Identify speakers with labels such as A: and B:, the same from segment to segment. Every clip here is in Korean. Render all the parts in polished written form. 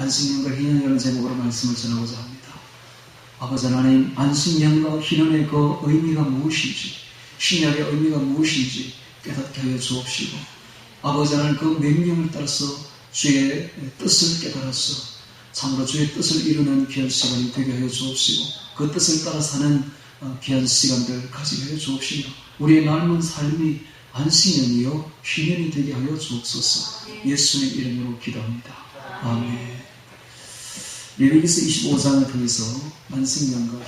A: 안식년과 희년이라는 제목으로 말씀을 전하고자 합니다. 아버지 하나님, 안식년과 희년의 그 의미가 무엇인지, 신약의 의미가 무엇인지 깨닫게 하여 주옵시고, 아버지 하나님 그 명령을 따라서 주의 뜻을 깨달아서 참으로 주의 뜻을 이루는 귀한 시간이 되게 하여 주옵시고, 그 뜻을 따라 사는 귀한 시간들 가지게 하여 주옵시며, 우리의 남은 삶이 안식년이요 희년이 되게 하여 주옵소서. 예수님 이름으로 기도합니다. 아멘. 레위기서 25장을 통해서 안식년과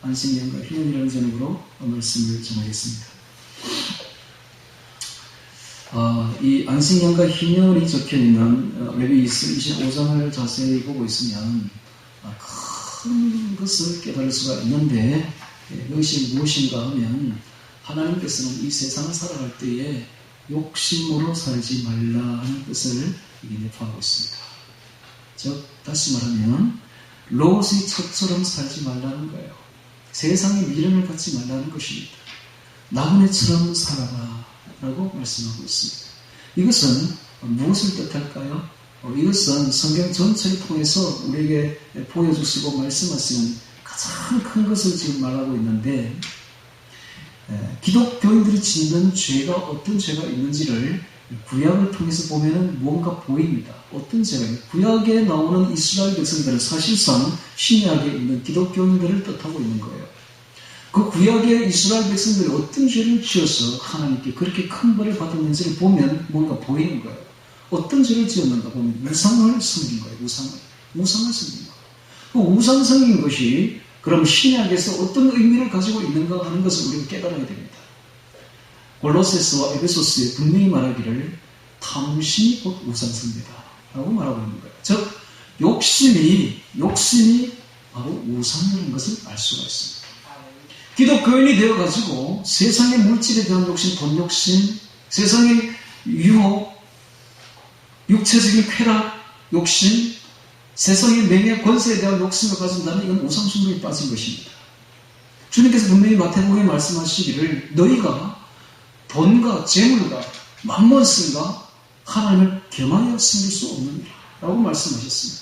A: 희년이라는 제목으로 말씀을 전하겠습니다. 이 안식년과 희년이 적혀있는 레위기서 25장을 자세히 보고 있으면 큰 것을 깨달을 수가 있는데, 그것이 무엇인가 하면 하나님께서는 이 세상을 살아갈 때에 욕심으로 살지 말라 하는 뜻을 내포하고 있습니다. 즉 다시 말하면 롯이 첩처럼 살지 말라는 거예요. 세상의 미련을 갖지 말라는 것입니다. 나무늘처럼 살아라 라고 말씀하고 있습니다. 이것은 무엇을 뜻할까요? 이것은 성경 전체를 통해서 우리에게 보여주시고 말씀하시는 가장 큰 것을 지금 말하고 있는데, 기독교인들이 짓는 죄가 어떤 죄가 있는지를 구약을 통해서 보면 뭔가 보입니다. 어떤 죄가 있는지. 구약에 나오는 이스라엘 백성들은 사실상 신약에 있는 기독교인들을 뜻하고 있는 거예요. 그 구약의 이스라엘 백성들이 어떤 죄를 지어서 하나님께 그렇게 큰 벌을 받았는지를 보면 뭔가 보이는 거예요. 어떤 죄를 지었는가 보면 우상을 섬긴 거예요. 우상을 섬긴 거예요. 그 우상 섬긴 것이 그럼 신약에서 어떤 의미를 가지고 있는가 하는 것을 우리가 깨달아야 됩니다. 골로새서와 에베소서에 분명히 말하기를 탐심이 곧 우상숭배다 라고 말하고 있는 거예요. 즉 욕심이 바로 우상이라는 것을 알 수가 있습니다. 기독교인이 되어가지고 세상의 물질에 대한 욕심, 돈 욕심, 세상의 유혹, 육체적인 쾌락, 욕심, 세상의 명예, 권세에 대한 욕심을 가진다면 이건 우상숭배에 빠진 것입니다. 주님께서 분명히 마태복음에 말씀하시기를 너희가 돈과 재물과 만몬스가 하나님을 겸하여 섬길 수 없느니라 라고 말씀하셨습니다.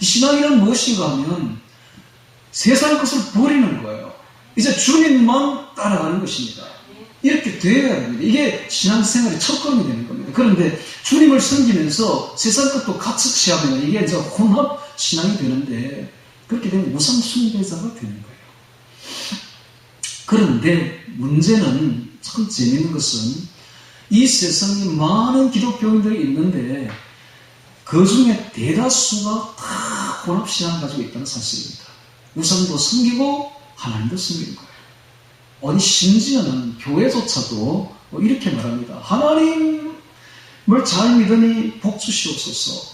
A: 신앙이란 무엇인가 하면 세상 것을 버리는 거예요. 이제 주님만 따라가는 것입니다. 이렇게 되어야 됩니다. 이게 신앙생활의 첫걸음이 되는 겁니다. 그런데 주님을 섬기면서 세상 것도 같이 취하면 이게 이제 혼합 신앙이 되는데, 그렇게 되면 우상 숭배자가 되는 거예요. 그런데 문제는 참 재미있는 것은 이 세상에 많은 기독교인들이 있는데 그 중에 대다수가 다 혼합 신앙을 가지고 있다는 사실입니다. 우상도 섬기고 하나님도 섬기는 거예요. 아니 심지어는 교회조차도 이렇게 말합니다. 하나님을 잘 믿으니 복 주시옵소서.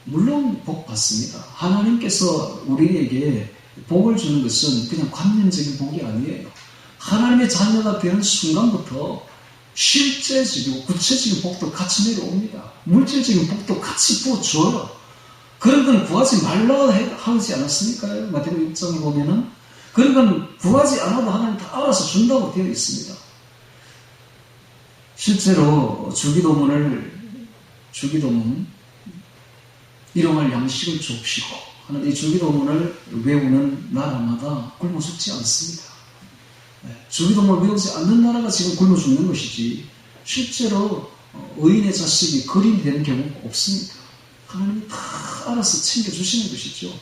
A: 물론 복 받습니다. 하나님께서 우리에게 복을 주는 것은 그냥 관념적인 복이 아니에요. 하나님의 자녀가 되는 순간부터 실제적이고 구체적인 복도 같이 내려옵니다. 물질적인 복도 같이 부어줘요. 그런 건 구하지 말라 하지 않았습니까? 마태복음 6장에 보면은 그런 건 구하지 않아도 하나님 다 알아서 준다고 되어 있습니다. 실제로 주기도문 일용할 양식을 주옵시고 하는 이 주기도문을 외우는 나라마다 굶어 죽지 않습니다. 주기도문을 외우지 않는 나라가 지금 굶어 죽는 것이지 실제로 의인의 자식이 거린이 되는 경우가 없습니다. 하나님이 다 알아서 챙겨주시는 것이죠.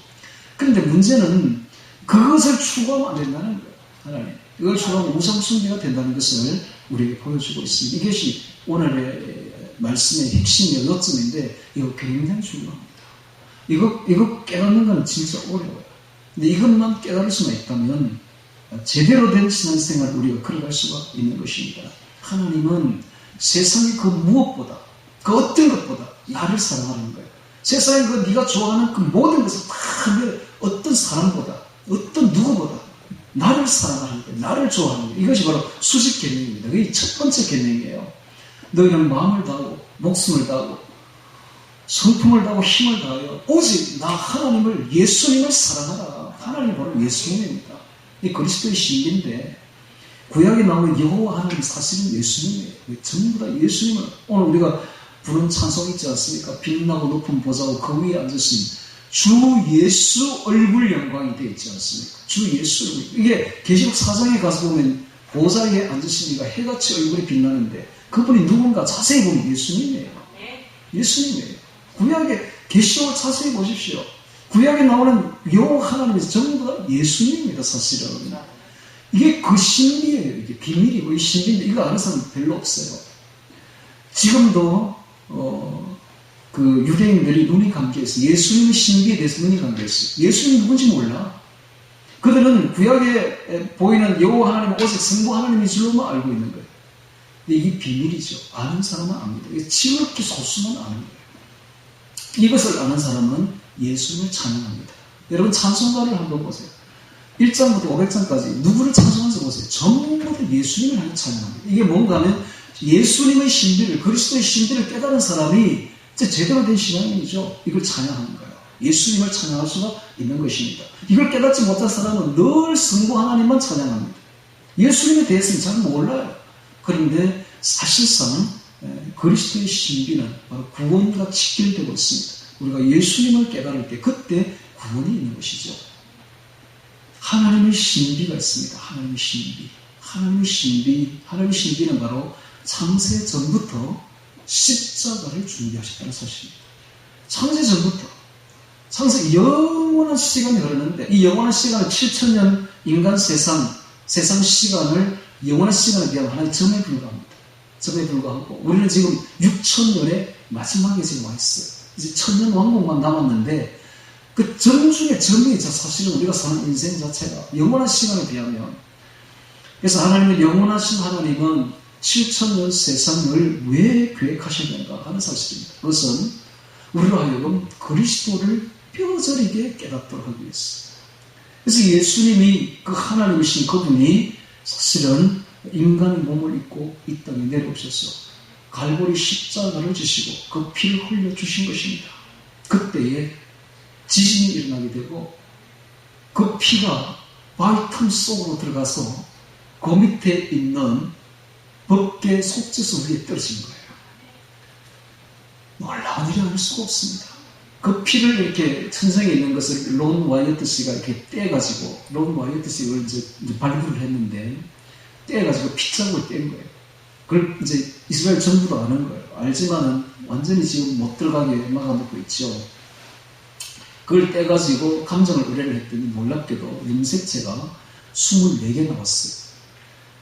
A: 그런데 문제는 그것을 추구하면 안 된다는 거예요. 하나님. 이걸 추구하면 우상숭배가 된다는 것을 우리에게 보여주고 있습니다. 이것이 오늘의 말씀의 핵심이고 요점인데 이거 굉장히 중요합니다. 이거 깨닫는 건 진짜 어려워요. 근데 이것만 깨달을 수만 있다면 제대로 된 신앙생활을 우리가 걸어갈 수가 있는 것입니다. 하나님은 세상의 그 무엇보다, 그 어떤 것보다 나를 사랑하는 거예요. 세상에 그 네가 좋아하는 그 모든 것을 다 어떤 사람보다, 어떤 누구보다 나를 사랑하는 거예요. 나를 좋아하는 거예요. 이것이 바로 수직 계명입니다. 그게 첫 번째 계명이에요. 너희는 마음을 다하고 목숨을 다하고 성품을 다하고 힘을 다하여 오직 나 하나님을 예수님을 사랑하라. 하나님이 바로 예수님입니다. 이 그리스도의 신비인데 구약에 나오는 여호와 하나님 사실은 예수님이에요. 전부 다 예수님을 오늘 우리가 부른 찬송 있지 않습니까? 빛나고 높은 보좌고 그 위에 앉으신 주 예수 얼굴 영광이 되어 있지 않습니까? 주 예수 얼굴. 이게 계시록 4장에 가서 보면 보좌에 앉으신 이가 해같이 얼굴이 빛나는데 그분이 누군가 자세히 보면 예수님이에요. 예수님이에요. 구약의 계시록을 자세히 보십시오. 구약에 나오는 여호와 하나님에서 전부 다 예수님입니다. 사실은. 이게 그 신비예요. 이게 비밀이고 이 신비인데 이거 아는 사람은 별로 없어요. 지금도 그 유대인들이 눈이 감겨있어요. 예수님의 신비에 대해서 눈이 감겨있어요. 예수님이 누군지 몰라. 그들은 구약에 보이는 여호와 하나님 오직 성부 하나님인 줄로만 알고 있는 거예요. 근데 이게 비밀이죠. 아는 사람은 압니다. 이게 지극히 소수만 아는 거예요. 이것을 아는 사람은 예수님을 찬양합니다. 여러분 찬송가를 한번 보세요. 1장부터 500장까지 누구를 찬송하는지 보세요. 전부 다 예수님을 하여 찬양합니다. 이게 뭔가 하면 예수님의 신비를, 그리스도의 신비를 깨달은 사람이 제대로 된 신앙인이죠. 이걸 찬양하는 거예요. 예수님을 찬양할 수가 있는 것입니다. 이걸 깨닫지 못한 사람은 늘 성부 하나님만 찬양합니다. 예수님에 대해서는 잘 몰라요. 그런데 사실상 그리스도의 신비는 바로 구원과 직결되고 있습니다. 우리가 예수님을 깨달을 때 그때 구원이 있는 것이죠. 하나님의 신비가 있습니다. 하나님의 신비. 하나님의 신비는 바로 창세 전부터 십자가를 준비하셨다는 사실입니다. 창세 전부터. 창세 영원한 시간이 흐르는데 이 영원한 시간은 7,000년 인간 세상 시간을 영원한 시간에 비하면 하나의 점에 불과합니다. 점에 불과하고 우리는 지금 6,000년의 마지막에 지금 와 있어요. 이제 1,000년 왕국만 남았는데 그 점 중에 점이죠. 사실은 우리가 사는 인생 자체가 영원한 시간에 비하면. 그래서 하나님의 영원하신 하나님은 7,000년 세상을 왜 계획하셨는가 하는 사실입니다. 그것은 우리로 하여금 그리스도를 뼈저리게 깨닫도록 하기 위해서. 그래서 예수님이 그 하나님이신 그분이 사실은 인간의 몸을 입고 이 땅에 내려오셔서 갈보리 십자가를 지시고 그 피를 흘려주신 것입니다. 그때에 지진이 일어나게 되고 그 피가 바위틈 속으로 들어가서 그 밑에 있는 법계 속죄소 위에 떨어진 거예요. 놀라운 일이 아닐 수가 없습니다. 그 피를 이렇게 천장에 있는 것을 론 와이어트 씨가 이렇게 떼가지고 론 와이어트 씨가 이제 발굴을 했는데 떼가지고 피자국을 뗀 거예요. 그걸 이제 이스라엘 전부도 아는 거예요. 알지만은 완전히 지금 못 들어가게 막아놓고 있죠. 그걸 떼가지고 감정을 의뢰를 했더니 놀랍게도 염색체가 24개 나왔어요.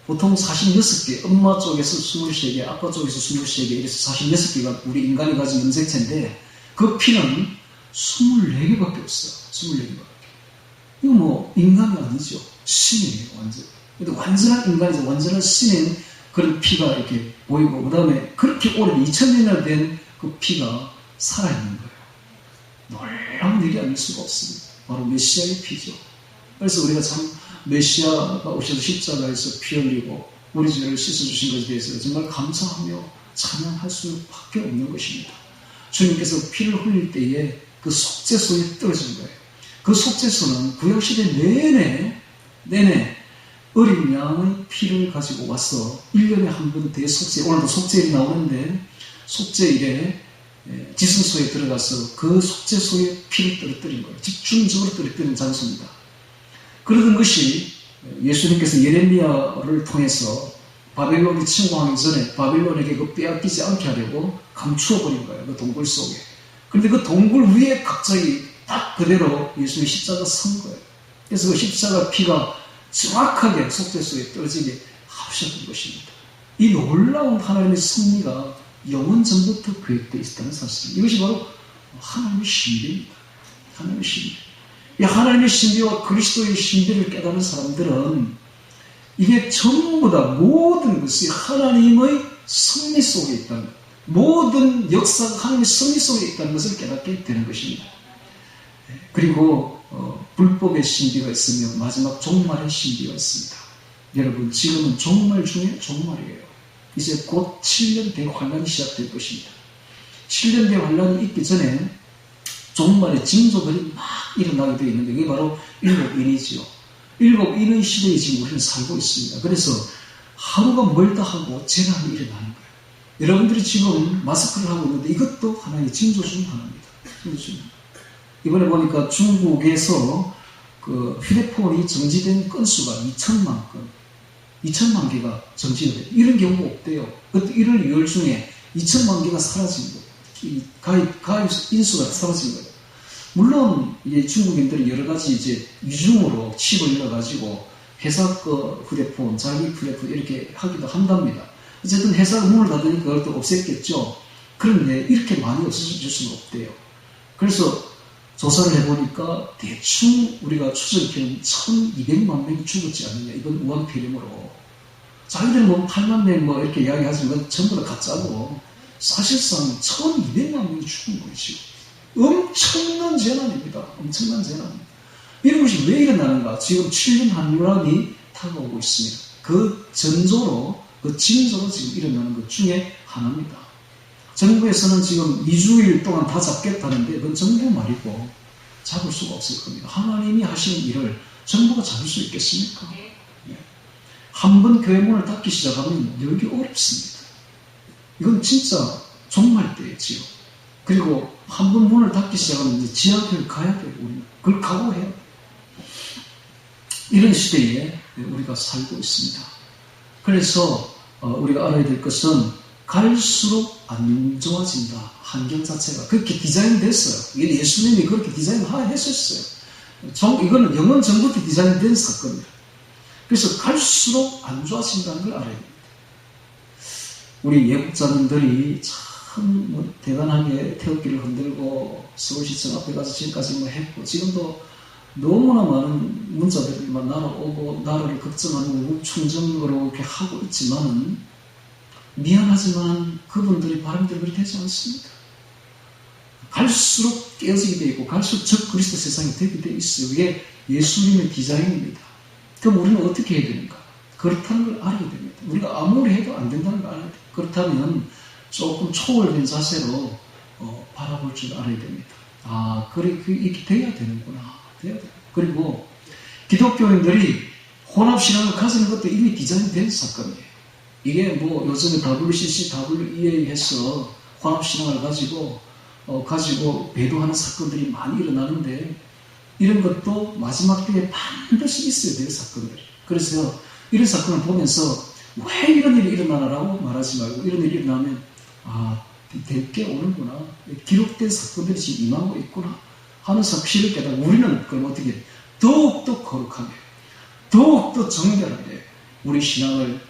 A: 보통 46개, 엄마 쪽에서 23개, 아빠 쪽에서 23개, 이래서 46개가 우리 인간이 가진 염색체인데 그 피는 24개밖에 없어요. 24개밖에. 이거 뭐 인간이 아니죠. 신이에요, 완전. 근데 완전한 인간이죠. 완전한 신인 그런 피가 이렇게 보이고, 그 다음에 그렇게 오랜 2000년이나 된 그 피가 살아있는 거예요. 놀라운 일이 아닐 수가 없습니다. 바로 메시아의 피죠. 그래서 우리가 참 메시아가 오셔서 십자가에서 피 흘리고 우리 죄를 씻어주신 것에 대해서 정말 감사하며 찬양할 수밖에 없는 것입니다. 주님께서 피를 흘릴 때에 그 속죄소에 떨어진 거예요. 그 속죄소는 구약시대 내내 어린 양의 피를 가지고 와서 1년에 한 번 대속죄, 오늘도 속죄일이 나오는데 속죄일에 지성소에 들어가서 그 속죄소에 피를 떨어뜨린 거예요. 집중적으로 떨어뜨린 장소입니다. 그러던 것이 예수님께서 예레미야를 통해서 바벨론이 침공하기 전에 바벨론에게 그 빼앗기지 않게 하려고 감추어버린 거예요. 그 동굴 속에. 그런데 그 동굴 위에 갑자기 딱 그대로 예수님의 십자가 선 거예요. 그래서 그 십자가 피가 정확하게 속죄소에 떨어지게 하셨던 것입니다. 이 놀라운 하나님의 섭리가 영원 전부터 계획되어 있었다는 사실. 이것이 바로 하나님의 신비입니다. 하나님의 신비. 이 하나님의 신비와 그리스도의 신비를 깨달은 사람들은 이게 전부 다 모든 것이 하나님의 섭리 속에 있다는 것, 모든 역사가 하나님의 섭리 속에 있다는 것을 깨닫게 되는 것입니다. 그리고 불법의 신비가 있으며 마지막 종말의 신비가 있습니다. 여러분, 지금은 종말 중에 종말이에요. 이제 곧 7년 대환란이 시작될 것입니다. 7년 대환란이 있기 전에 종말의 징조들이 막 일어나게 되어 있는데 이게 바로 일곱인이지요. 일곱인의 시대에 지금 우리는 살고 있습니다. 그래서 하루가 멀다 하고 재난이 일어나는 거예요. 여러분들이 지금 마스크를 하고 있는데 이것도 하나의 징조 중 하나입니다. 이번에 보니까 중국에서 그 휴대폰이 정지된 건수가 2천만 건, 2천만 개가 정지가 돼요. 이런 경우가 없대요. 1월 2월 중에 2천만 개가 사라진 거예요. 가입 인수가 사라진 거예요. 물론 이제 중국인들이 여러 가지 이제 위중으로 칩을 넣어가지고 회사 거 휴대폰, 자기 휴대폰 이렇게 하기도 한답니다. 어쨌든 회사가 문을 닫으니까 그걸 또 없앴겠죠. 그런데 이렇게 많이 없어질 수는 없대요. 그래서 조사를 해보니까 대충 우리가 추정키는 1200만 명이 죽었지 않느냐. 이건 우한폐렴으로. 자기들은 뭐 8만 명 뭐 이렇게 이야기하지만 전부 다 가짜고 사실상 1200만 명이 죽은 거예요, 지금. 엄청난 재난입니다. 엄청난 재난입니다. 이런 것이 왜 일어나는가? 지금 7년 한류란이 다가오고 있습니다. 그 전조로, 그 징조로 지금 일어나는 것 중에 하나입니다. 정부에서는 지금 2주일 동안 다 잡겠다는데 그건 정부 말이고 잡을 수가 없을 겁니다. 하나님이 하시는 일을 정부가 잡을 수 있겠습니까? 네. 한번 교회 문을 닫기 시작하면 열기 어렵습니다. 이건 진짜 종말 때예요, 지금. 그리고 한 번 문을 닫기 시작하면 이제 지하교회 가야 돼요, 우리는. 그걸 각오해야 돼요. 이런 시대에 우리가 살고 있습니다. 그래서 우리가 알아야 될 것은 갈수록 안 좋아진다. 환경 자체가 그렇게 디자인됐어요. 예수님이 그렇게 디자인했었어요. 이거는 영원 전부터 디자인된 사건입니다. 그래서 갈수록 안 좋아진다는 걸 알아야 됩니다. 우리 예국자님들이 참 대단하게 태극기를 흔들고 서울시청 앞에 가서 지금까지 했고 지금도 너무나 많은 문자들이 날아오고 나라를 걱정하는 충정으로 이렇게 하고 있지만은 미안하지만 그분들이 바람대로 되지 않습니다. 갈수록 깨어지게 되어 있고 갈수록 적그리스도 세상이 되게 되어 있어요. 이게 예수님의 디자인입니다. 그럼 우리는 어떻게 해야 되는가? 그렇다는 걸 알아야 됩니다. 우리가 아무리 해도 안 된다는 걸 알아야 돼요. 그렇다면 조금 초월된 자세로 바라볼 줄 알아야 됩니다. 그래, 이렇게 돼야 되는구나. 돼야 돼. 그리고 기독교인들이 혼합신앙을 가지는 것도 이미 디자인된 사건이에요. 이게 뭐 요즘에 WCC, WEA 해서 혼합신앙을 가지고 배도하는 사건들이 많이 일어나는데 이런 것도 마지막 때에 반드시 있어야 될 사건들이. 그래서 이런 사건을 보면서 왜 이런 일이 일어나라고 말하지 말고 이런 일이 일어나면 될 게 오는구나. 기록된 사건들이 지금 임하고 있구나 하는 사실을 깨닫고 우리는 그럼 어떻게 더욱더 거룩하게 더욱더 정결하게 우리 신앙을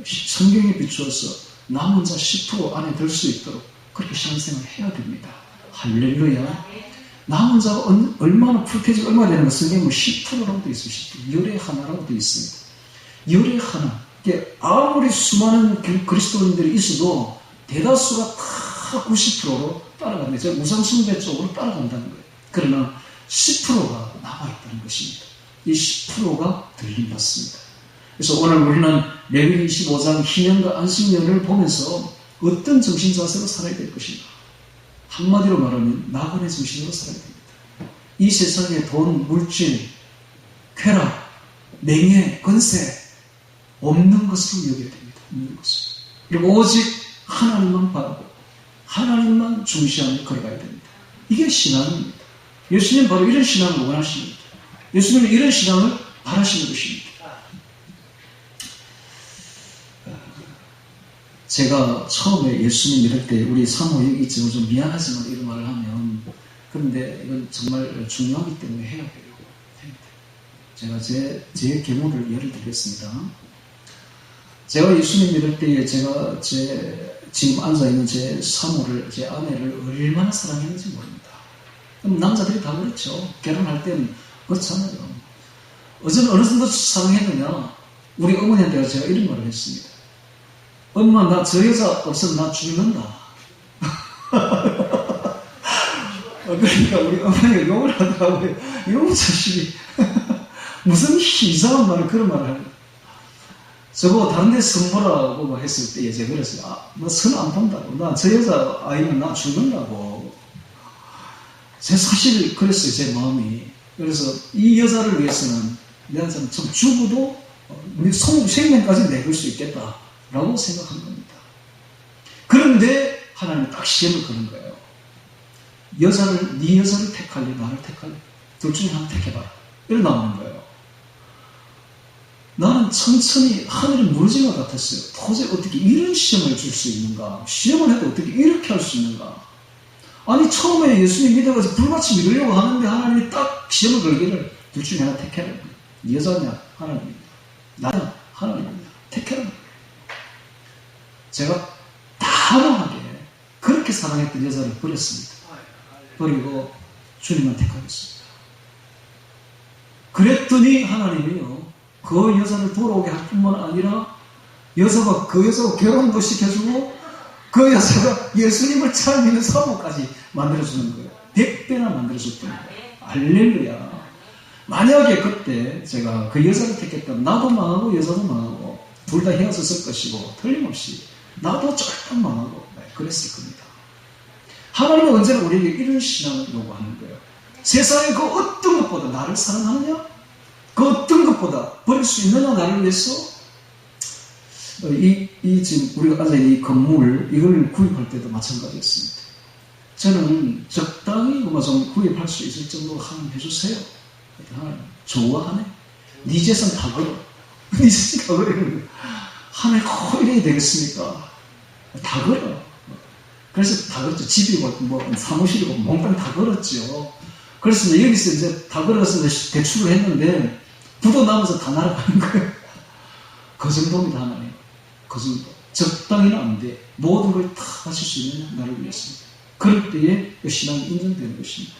A: 성경에 비추어서 남은 자 10% 안에 들 수 있도록 그렇게 신앙생활을 해야 됩니다. 할렐루야. 남은 자가 얼마나 풀태지가 얼마 되는 거 성경은 10%라고 되어 있습니다. 열의 하나라고 되어 있습니다. 열의 하나. 아무리 수많은 그리스도인들이 있어도 대다수가 다 90%로 따라갑니다. 제가 우상숭배 쪽으로 따라간다는 거예요. 그러나 10%가 남아있다는 것입니다. 이 10%가 들림받습니다. 그래서 오늘 우리는 레위기 25장 희년과 안식년을 보면서 어떤 정신자세로 살아야 될 것인가? 한마디로 말하면 나그네 정신으로 살아야 됩니다. 이 세상의 돈, 물질, 쾌락, 명예, 권세 없는 것으로 여겨야 됩니다. 없는 것으로. 그리고 오직 하나님만 바라고 하나님만 중시하며 걸어가야 됩니다. 이게 신앙입니다. 예수님 바로 이런 신앙을 원하십니다. 예수님은 이런 신앙을 바라시는 것입니다. 제가 처음에 예수님 믿을 때 우리 사모 여기 있지만 좀 미안하지만 이런 말을 하면 그런데 이건 정말 중요하기 때문에 해야 돼요. 제가 제 경우를 예를 들겠습니다. 제가 예수님 믿을 때에 제가 지금 앉아있는 제 사모를, 제 아내를 얼마나 사랑했는지 모릅니다. 그럼 남자들이 다 그렇죠. 결혼할 때는 그렇잖아요. 어제는 어느 정도 사랑했느냐? 우리 어머니한테 제가 이런 말을 했습니다. 엄마, 나 저 여자 없으면 나 죽는다. 그러니까 우리 어머니가 욕을 하더라고요. 이놈 자식이 무슨 이상한 말을 그런 말을 하는 거예요. 저보고 다른 데 선보라고 했을 때 제가 그랬어요. 나 선 안 본다고. 나 저 여자 아이는 나 죽는다고. 제 사실 그랬어요. 제 마음이. 그래서 이 여자를 위해서는 내가 참 죽어도 생명까지 내줄 수 있겠다라고 생각한 겁니다. 그런데 하나님이 딱 시험을 거는 거예요. 네 여자를 택할래? 나를 택할래? 둘 중에 하나 택해봐라. 이렇게 나오는 거예요. 나는 천천히 하늘이 무너진 것 같았어요. 도저히 어떻게 이런 시험을 줄 수 있는가? 시험을 해도 어떻게 이렇게 할 수 있는가? 아니 처음에 예수님 믿어가지고 불같이 믿으려고 하는데 하나님이 딱 시험을 걸기를 둘 중에 하나 택해라. 네 여자냐? 하나님이냐? 나냐? 하나님이냐? 택해라. 제가 단호하게 그렇게 사랑했던 여자를 버렸습니다. 버리고 주님만 택하겠습니다. 그랬더니 하나님이요, 그 여자를 돌아오게 할 뿐만 아니라 그 여자가 결혼도 시켜주고 그 여자가 예수님을 잘 믿는 사모까지 만들어주는 거예요. 100배나 만들어줬던 거예요. 할렐루야. 만약에 그때 제가 그 여자를 택했다면 나도 망하고 여자도 망하고 둘 다 헤어졌을 것이고 틀림없이 나도 쫄딱 망하고 그랬을 겁니다. 하나님은 언제나 우리에게 이런 신앙을 요구하는 거예요. 세상의 그 어떤 것보다 나를 사랑하느냐? 그 어떤 것보다 버릴 수 있느냐 나를 위해서? 지금 우리가 앉아있는 이 건물, 이걸 구입할 때도 마찬가지였습니다. 저는 적당히 좀 구입할 수 있을 정도로 하나님 해주세요. 하나님 좋아하네. 네 재산 다 걸어. 네 재산 다 걸어. 하나님 꼭 이래야 되겠습니까? 다 걸어. 그래서 다 걸었죠. 집이고 사무실이고 몽땅 다 걸었죠. 그래서 여기서 이제 다 걸어서 대출을 했는데 부도 나면서 다 날아가는 거예요. 그 정도입니다, 하나님. 그 정도. 적당히는 안 돼. 모든 걸 다 하실 수 있느냐? 나를 위해서. 그럴 때에 그 신앙이 인정되는 것입니다.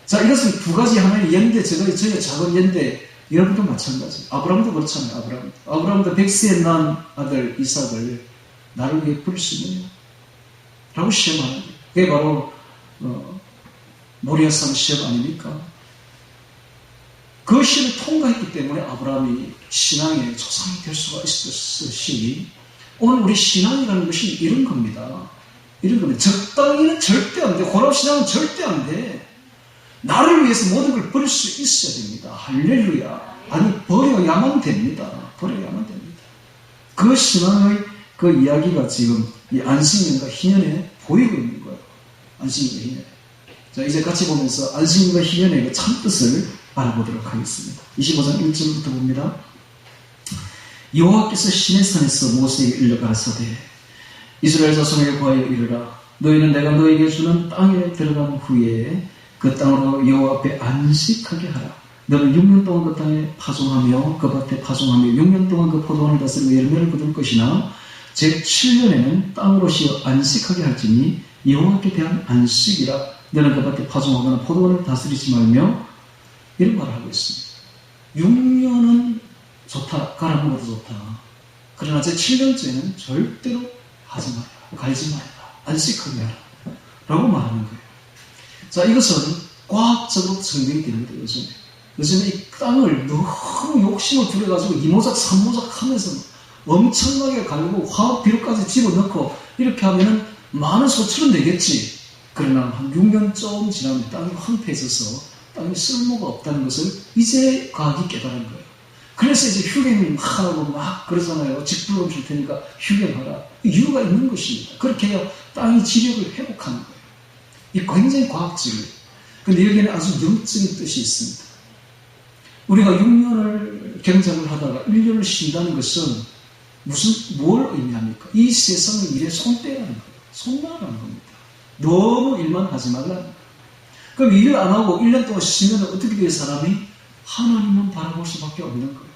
A: 자, 이것은 두 가지 하나의 연대, 저의 작은 연대, 여러분도 마찬가지. 아브라함도 그렇잖아요, 아브라함도 100세에 난 아들 이삭을 나를 위해 버릴 수 있느냐? 라고 시험하는 거예요. 그게 바로, 모리아산 시험 아닙니까? 그 시험을 통과했기 때문에 아브라함이 신앙의 조상이 될 수가 있었으니, 오늘 우리 신앙이라는 것이 이런 겁니다. 이런 겁니다. 적당히는 절대 안 돼. 혼합신앙은 절대 안 돼. 나를 위해서 모든 걸 버릴 수 있어야 됩니다. 할렐루야. 아니, 버려야만 됩니다. 버려야만 됩니다. 그 신앙의 그 이야기가 지금 이 안식년과 희년에 보이고 있는 거예요. 안식년과 희년에. 자, 이제 같이 보면서 안식년과 희년의 그 참뜻을 알아보도록 하겠습니다. 25장 1절부터 봅니다. 여호와께서 시내산에서 모세에게 일러 가라사대 이스라엘 자손에게 구하여 이르라. 너희는 내가 너희에게 주는 땅에 들어간 후에 그 땅으로 여호와 앞에 안식하게 하라. 너는 6년 동안 그 땅에 파종하며 그 밭에 파종하며 6년 동안 그 포도원을 다스리고 열매를 거둘 것이나 제7년에는 땅으로 쉬어 안식하게 할지니 여호와께 대한 안식이라. 너는 그 밭에 파종하거나 포도원을 다스리지 말며 이런 말을 하고 있습니다. 6년은 좋다. 가라 먹어도 좋다. 그러나 제7년째는 절대로 하지 마라. 갈지 마라. 안식하게 하라. 라고 말하는 거예요. 자, 이것은 과학적으로 증명이 됩니다. 요즘에 이 땅을 너무 욕심을 부려가지고 이모작 삼모작 하면서 엄청나게 갈고 화학 비료까지 집어넣고 이렇게 하면은 많은 소출은 되겠지. 그러나 한 6년 좀 지나면 땅이 황폐해져서 땅에 쓸모가 없다는 것을 이제 과학이 깨달은 거예요. 그래서 이제 휴갱을 막 하라고 막 그러잖아요. 직불금 줄 테니까 휴갱하라. 이유가 있는 것입니다. 그렇게 해야 땅이 지력을 회복하는 거예요. 이 굉장히 과학적이에요. 근데 여기에는 아주 영적인 뜻이 있습니다. 우리가 6년을 경작을 하다가 1년을 쉰다는 것은 뭘 의미합니까? 이 세상의 일에 손 떼라는 거예요. 손 놔라는 겁니다. 너무 일만 하지 말라는 거예요. 그럼 일을 안 하고 1년 동안 쉬면 어떻게 돼요? 사람이 하나님만 바라볼 수밖에 없는 거예요.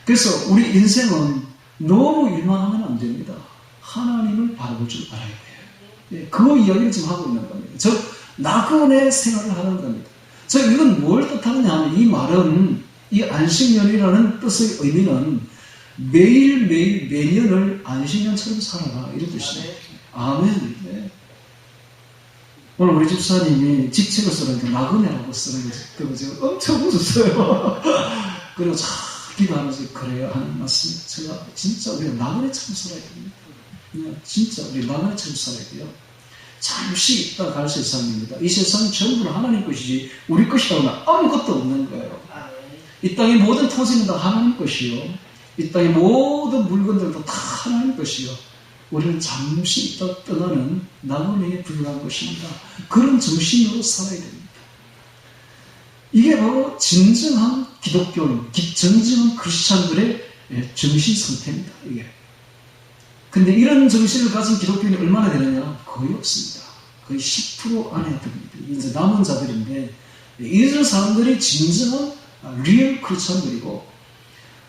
A: 그래서 우리 인생은 너무 일만 하면 안 됩니다. 하나님을 바라볼 줄 알아야 돼요. 그 이야기를 지금 하고 있는 겁니다. 즉 나그네 생활을 하는 겁니다. 즉 이건 뭘 뜻하느냐 하면 이 말은 이 안식년이라는 뜻의 의미는 매일매일 매년을 안식년처럼 살아라 이런 뜻이에요. 아멘. 네. 오늘 우리 집사님이 직책을 쓰는데 나그네라고 쓰는 거죠. 그리고 제가 엄청 웃었어요. 그리고 잘 기도하면서 그래야 하는 말씀. 제가 진짜 우리가 나그네처럼 살아야 됩니다. 그냥 진짜 우리 나그네처럼 살아야 돼요. 잠시 있다 갈 세상입니다. 이 세상은 전부는 하나님 것이지 우리 것이라고는 아무것도 없는 거예요. 이 땅의 모든 토지는 다 하나님 것이요. 이 땅의 모든 물건들도 다 하나님 것이요. 우리는 잠시 있다 떠나는 나그네에 불과한 것입니다. 그런 정신으로 살아야 됩니다. 이게 바로 진정한 기독교인, 진정한 크리스찬들의 정신 상태입니다. 이게. 근데 이런 정신을 가진 기독교인이 얼마나 되느냐? 거의 없습니다. 거의 10% 안에 듭니다. 이제 남은 자들인데, 이런 사람들이 진정한 리얼 크리스찬들이고,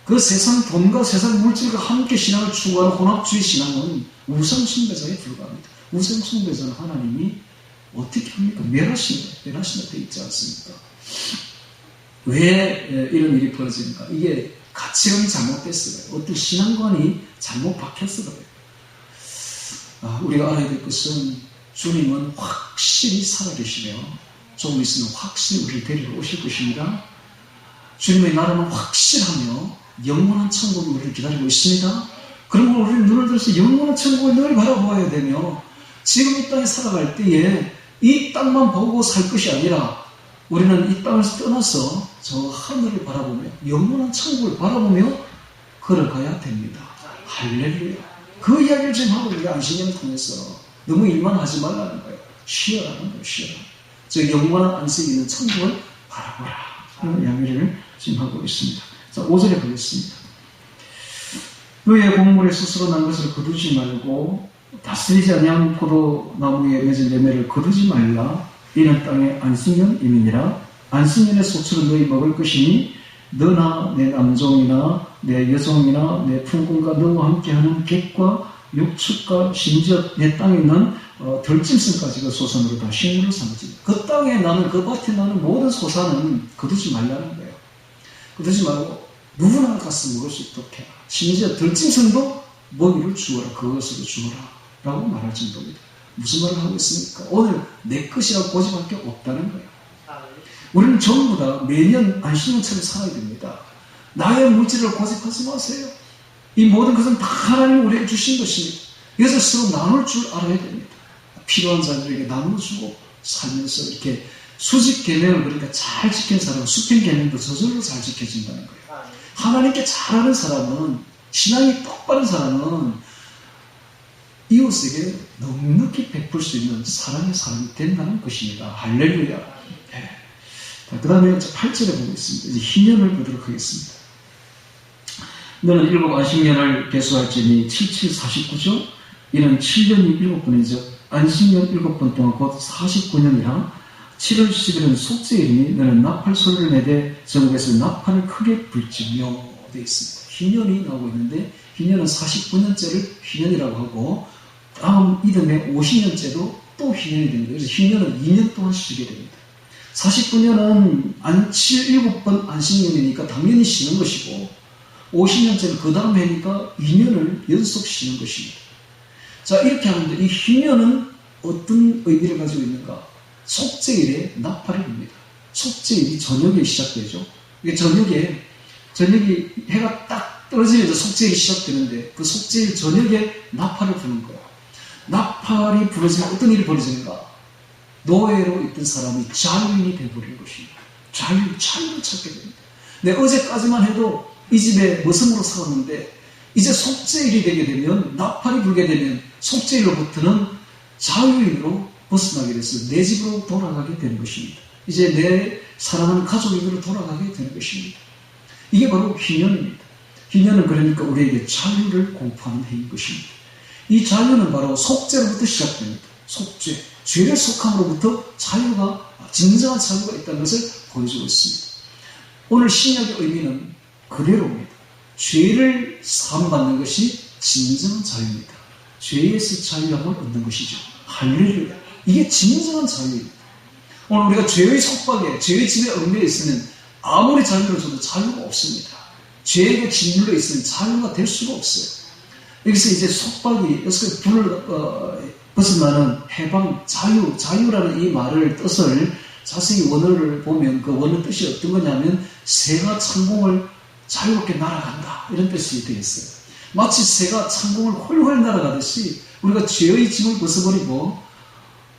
A: 그 세상 돈과 세상 물질과 함께 신앙을 추구하는 혼합주의 신앙은 우상숭배자에 불과합니다. 우상숭배자는 하나님이 어떻게 합니까? 멸하신다 되어 있지 않습니까? 왜 이런 일이 벌어집니까? 이게 가치관이 잘못됐어요. 어떤 신앙관이 잘못 박혔어 그래요. 우리가 알아야 될 것은 주님은 확실히 살아계시며 조금 있으면 확실히 우리를 데리러 오실 것입니다. 주님의 나라는 확실하며 영원한 천국이 우리를 기다리고 있습니다. 그러므로 우리는 눈을 들어서 영원한 천국을 늘 바라보아야 되며, 지금 이 땅에 살아갈 때에 이 땅만 보고 살 것이 아니라 우리는 이 땅을 떠나서 저 하늘을 바라보며 영원한 천국을 바라보며 걸어가야 됩니다. 할렐루야. 그 이야기를 지금 하고 우리가 안식년을 통해서 너무 일만 하지 말라는 거예요. 쉬어라는 거예요. 쉬어라. 저 영원한 안식이 있는 천국을 바라보라 하는 이야기를 지금 하고 있습니다. 자, 5절에 보겠습니다. 너의 곡물에 스스로 난 것을 거두지 말고 다스리지 아니한 포도나무에 맺은 열매를 거두지 말라. 이는 땅의 안식년임이니라. 안식년의 소출은 너희 먹을 것이니 너나 내 남종이나 내 여종이나 내 품꾼과 너와 함께하는 객과 육축과 심지어 내 땅에 있는 들짐승까지 그 소산으로 다 식물을 삼지. 그 땅에 나는, 그 밭에 나는 모든 소산은 거두지 말라는 거예요. 거두지 말고 누구나 가서 먹을 수 있도록 해라. 심지어 들짐승도 먹이를 주어라. 그것으로 주어라 라고 말할 정도입니다. 무슨 말을 하고 있습니까? 오늘 내 것이라고 고집할 게 없다는 거예요. 우리는 전부 다 매년 안식년처럼 살아야 됩니다. 나의 물질을 고집하지 마세요. 이 모든 것은 다 하나님이 우리에게 주신 것입니다. 그래서 서로 나눌 줄 알아야 됩니다. 필요한 자들에게 나눠주고 살면서 이렇게 수직 계명을 그러니까 잘 지킨 사람은 수평 계명도 저절로 잘 지켜진다는 거예요. 하나님께 잘하는 사람은, 신앙이 똑바른 사람은 이웃에게 넉넉히 베풀 수 있는 사랑의 사람이 된다는 것입니다. 할렐루야. 네. 그 다음에 8절에 보겠습니다. 이제 희년을 보도록 하겠습니다. 너는 7 안식년을 계수할지니 7749죠. 이는 7년이 7번이죠. 안식년 7번 동안 곧 49년이라 7월 10일은 속죄일이니 너는 나팔 소리를 내되 전국에서 나팔을 크게 불지며 되어 있습니다. 희년이 나오고 있는데 희년은 49년째를 희년이라고 하고 다음 이듬해 50년째도 또 희년이 됩니다. 그래서 희년은 2년 동안 쉬게 됩니다. 49년은 7번 안식년이니까 당연히 쉬는 것이고 50년째는 그 다음 해니까 2년을 연속 쉬는 것입니다. 자, 이렇게 하는데 이 희년은 어떤 의미를 가지고 있는가? 속죄일에 나팔을 붑니다. 속죄일이 저녁에 시작되죠. 이게 저녁이 해가 딱 떨어지면서 속죄일이 시작되는데 그 속죄일 저녁에 나팔을 부는 거예요. 나팔이 부러지면 어떤 일이 벌어지는가? 노예로 있던 사람이 자유인이 되어버리는 것입니다. 자유를 찾게 됩니다. 내 어제까지만 해도 이 집에 머슴으로 살았는데 이제 속죄일이 되게 되면, 나팔이 불게 되면 속죄일로부터는 자유인으로 벗어나게 돼서 내 집으로 돌아가게 되는 것입니다. 이제 내 사랑하는 가족에게로 돌아가게 되는 것입니다. 이게 바로 희년입니다. 희년은 그러니까 우리에게 자유를 공포하는 해인 것입니다. 이 자유는 바로 속죄로부터 시작됩니다. 속죄, 죄를 속함으로부터 자유가, 진정한 자유가 있다는 것을 보여주고 있습니다. 오늘 신약의 의미는 그대로입니다. 죄를 사함받는 것이 진정한 자유입니다. 죄에서 자유함을 얻는 것이죠. 할렐루야. 이게 진정한 자유입니다. 오늘 우리가 죄의 속박에, 죄의 집에 얽매여 있으면 아무리 자유를 줘도 자유가 없습니다. 죄에게 짓눌려 있으면 자유가 될 수가 없어요. 여기서 이제 속박이, 여기서 불을 벗어나는 해방, 자유라는 이 말을 뜻을 자세히 원어를 보면 그 원어 뜻이 어떤 거냐면 새가 창공을 자유롭게 날아간다 이런 뜻이 되어 있어요. 마치 새가 창공을 훨훨 날아가듯이 우리가 죄의 짐을 벗어버리고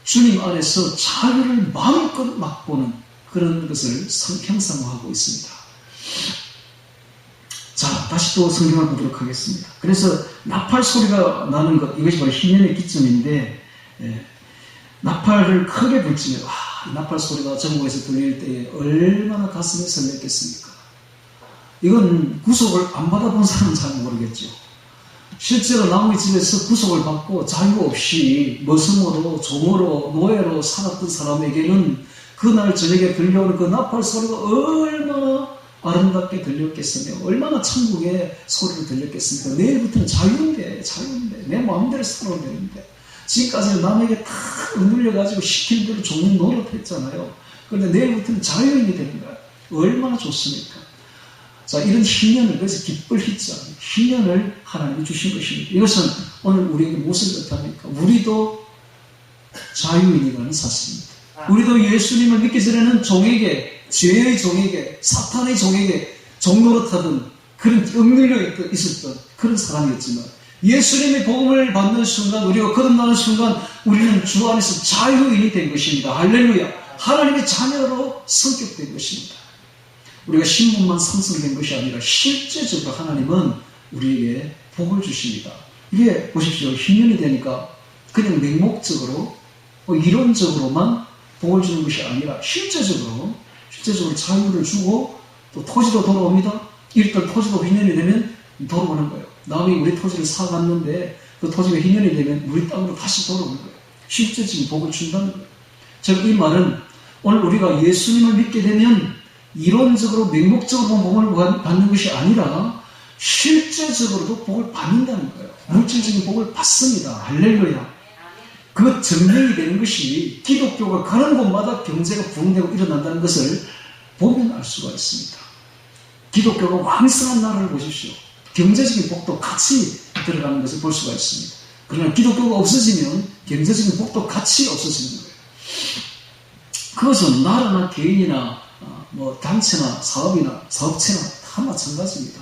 A: 주님 안에서 자유를 마음껏 맛보는 그런 것을 형상화하고 있습니다. 자, 다시 또 성경을 보도록 하겠습니다. 그래서 나팔 소리가 나는 것, 이것이 바로 희년의 기점인데, 나팔을 크게 불지며, 나팔 소리가 전국에서 들릴 때에 얼마나 가슴이 설렜겠습니까? 이건 구속을 안 받아본 사람은 잘 모르겠죠. 실제로 남의 집에서 구속을 받고 자유 없이 머슴으로, 종으로, 노예로 살았던 사람에게는 그날 저녁에 들려오는 그 나팔 소리가 얼마나 아름답게 들렸겠으며, 얼마나 천국의 소리를 들렸겠습니까? 내일부터는 자유인데, 내 마음대로 살아도 되는데, 지금까지는 남에게 다 억눌려가지고 시킨 대로 종은 노릇했잖아요. 그런데 내일부터는 자유인이 되는 거예요. 얼마나 좋습니까? 자, 이런 희년을, 그래서 기쁠 희자, 희년을 하나님이 주신 것입니다. 이것은 오늘 우리에게 무엇을 뜻합니까? 우리도 자유인이라는 사실입니다. 우리도 예수님을 믿기 전에는 종에게, 죄의 종에게, 사탄의 종에게 종노릇하던 그런 억눌려 있었던 그런 사람이었지만, 예수님의 복음을 받는 순간, 우리가 거듭나는 순간 우리는 주 안에서 자유인이 된 것입니다. 할렐루야. 하나님의 자녀로 성격된 것입니다. 우리가 신분만 상승된 것이 아니라 실제적으로 하나님은 우리에게 복을 주십니다. 이게 보십시오. 희년이 되니까 그냥 맹목적으로 이론적으로만 복을 주는 것이 아니라 실제적으로 자유를 주고 또 토지도 돌아옵니다. 일단 토지도 희년이 되면 돌아오는 거예요. 남이 우리 토지를 사갔는데 그 토지가 희년이 되면 우리 땅으로 다시 돌아오는 거예요. 실제적인 복을 준다는 거예요. 즉 이 말은 오늘 우리가 예수님을 믿게 되면 이론적으로 맹목적으로 복을 받는 것이 아니라 실제적으로도 복을 받는다는 거예요. 물질적인 복을 받습니다. 할렐루야. 그 증명이 되는 것이 기독교가 가는 곳마다 경제가 부흥되고 일어난다는 것을 보면 알 수가 있습니다. 기독교가 왕성한 나라를 보십시오. 경제적인 복도 같이 들어가는 것을 볼 수가 있습니다. 그러나 기독교가 없어지면 경제적인 복도 같이 없어지는 거예요. 그것은 나라나 개인이나 단체나 사업이나 사업체나 다 마찬가지입니다.